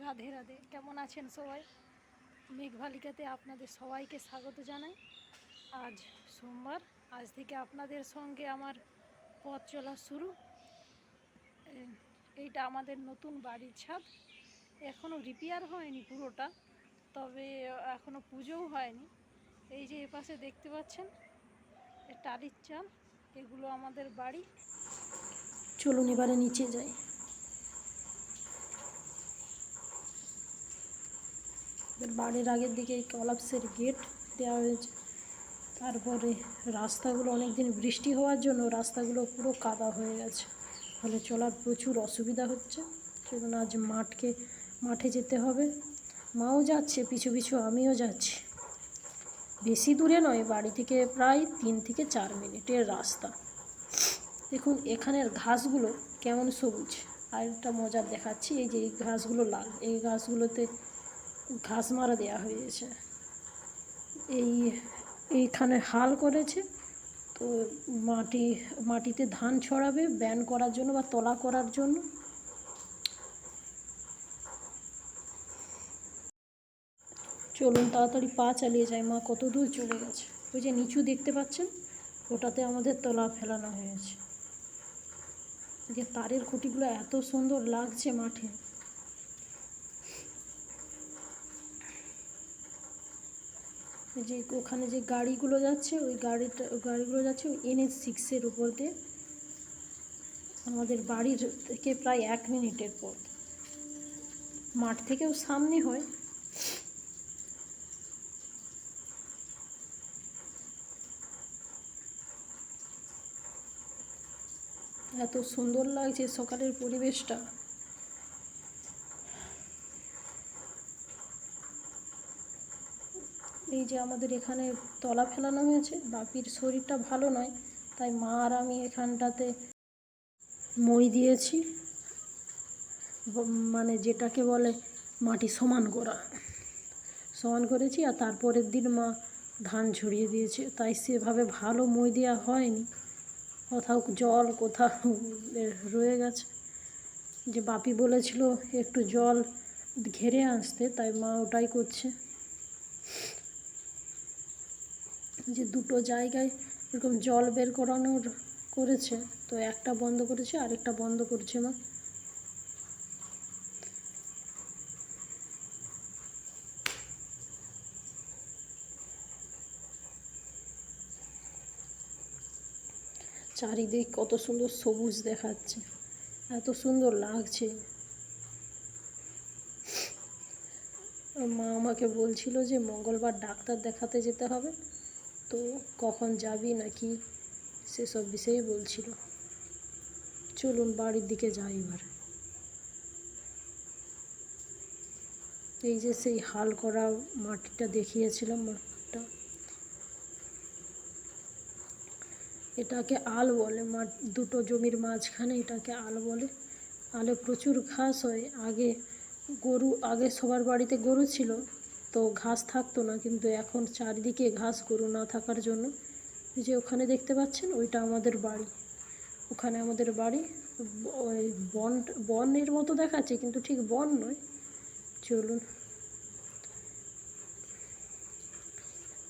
রাধে রাধে। কেমন আছেন সবাই? মেঘভালিকাতে আপনাদের সবাইকে স্বাগত জানাই। আজ সোমবার, আজ থেকে আপনাদের সঙ্গে আমার পথ চলা শুরু। এইটা আমাদের নতুন বাড়ির ছাদ। এখনও রিপেয়ার হয়নি পুরোটা, তবে এখনও পুজোও হয়নি। এই যে এপাশে দেখতে পাচ্ছেন টালির চাল, এগুলো আমাদের বাড়ি। চলুন এবারে নিচে যাই। বাড়ির আগের দিকে এই কলাপসের গেট দেওয়া হয়েছে। তারপরে রাস্তাগুলো অনেক দিন বৃষ্টি হওয়ার জন্য রাস্তাগুলো পুরো কাদা হয়ে গেছে, ফলে চলার প্রচুর অসুবিধা হচ্ছে। চলুন আজ মাঠে যেতে হবে। মাও যাচ্ছে পিছু পিছু, আমিও যাচ্ছি। বেশি দূরে নয়, বাড়ি থেকে প্রায় 3 থেকে 4 মিনিটের রাস্তা। দেখুন এখানের ঘাসগুলো কেমন সবুজ। আর একটা মজার দেখাচ্ছি, এই যে এই ঘাসগুলো লাল, এই ঘাসগুলোতে ঘাস মারা দেওয়া হয়েছে। এইখানে হাল করেছে, তো মাটিতে ধান ছড়াবে ব্যান করার জন্য বা তলা করার জন্য। চলুন তাড়াতাড়ি পা চালিয়ে যায়। মা কত দূর চলে গেছে। ওই যে নিচু দেখতে পাচ্ছেন, ওটাতে আমাদের তলা ফেলানো হয়েছে। যে তারের খুঁটিগুলো এত সুন্দর লাগছে মাঠে। যে ওখানে যে গাড়িগুলো যাচ্ছে, ওই গাড়িগুলো যাচ্ছে ওই NH6 উপর দিয়ে। আমাদের বাড়ির থেকে প্রায় 1 মিনিটের পথ। মাঠ থেকেও সামনে হয়। এত সুন্দর লাগছে সকালের পরিবেশটা। এই যে আমাদের এখানে তলা ফেলানো হয়েছে। বাপির শরীরটা ভালো নয়, তাই মা আর আমি এখানটাতে মই দিয়েছি, মানে যেটাকে বলে মাটি সমান করেছি। আর তারপরের দিন মা ধান ছড়িয়ে দিয়েছে, তাই সেভাবে ভালো মই দেওয়া হয়নি। কোথাও জল, কোথাও রয়ে গেছে। যে বাপি বলেছিল একটু জল ঘেরে আসতে, তাই মা ওটাই করছে। যে দুটো জায়গায় এরকম জল বের করেছে, তো একটা বন্ধ করেছে, আরেকটা বন্ধ করছে মা। চারিদিক কত সুন্দর সবুজ দেখাচ্ছে, এত সুন্দর লাগছে। মা আমাকে বলছিল যে মঙ্গলবার ডাক্তার দেখাতে যেতে হবে, তো কখন যাবি নাকি সেসব বিষয়েই বলছিল। চলুন বাড়ির দিকে যাই এবার। এই যে সেই হাল করা মাটিটা দেখিয়েছিলাম, মাঠটা, এটাকে আল বলে। দুটো জমির মাঝখানে এটাকে আল বলে। আলে প্রচুর ঘাস হয়। আগে সবার বাড়িতে গরু ছিল, তো ঘাস থাকতো না, কিন্তু এখন চারিদিকে ঘাস, গরু না থাকার জন্য। এই যে ওখানে দেখতে পাচ্ছেন, ওইটা আমাদের বাড়ি। ওখানে আমাদের বাড়ি। ওই বনের মতো দেখাচ্ছে, কিন্তু ঠিক বন নয়। চলুন।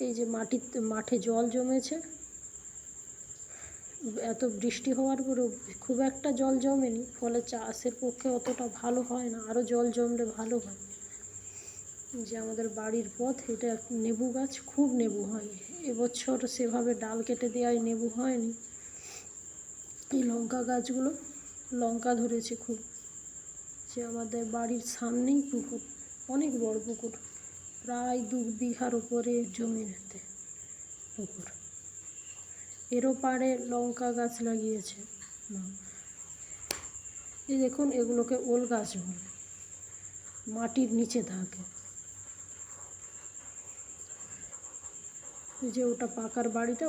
এই যে মাঠে জল জমেছে। এত বৃষ্টি হওয়ার পরেও খুব একটা জল জমেনি, ফলে চাষের পক্ষে অতটা ভালো হয় না। আরও জল জমলে ভালো হয়। যে আমাদের বাড়ির পথ, এটা নেবু গাছ, খুব নেবু হয়। এবছর সেভাবে ডাল কেটে দেওয়ায় নেবু হয়নি। এই লঙ্কা গাছগুলো লঙ্কা ধরেছে খুব। যে আমাদের বাড়ির সামনেই পুকুর, অনেক বড় পুকুর, প্রায় 2 বিঘার উপরে জমিতে পুকুর। এরও পাড়ে লঙ্কা গাছ লাগিয়েছে। এই দেখুন, এগুলোকে ওল গাছ বলে, মাটির নিচে থাকে। যে ওটা পাকার বাড়িটা,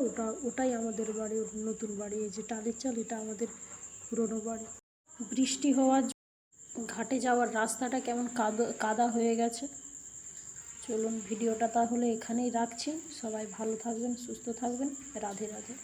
ওটাই আমাদের বাড়ি, নতুন বাড়ি। এই যে টালির চাল, এটা আমাদের পুরনো বাড়ি। বৃষ্টি হওয়ার ঘাটে যাওয়ার রাস্তাটা কেমন কাদা হয়ে গেছে। চলুন ভিডিওটা তাহলে এখানেই রাখছি। সবাই ভালো থাকবেন, সুস্থ থাকবেন। রাধে রাধে।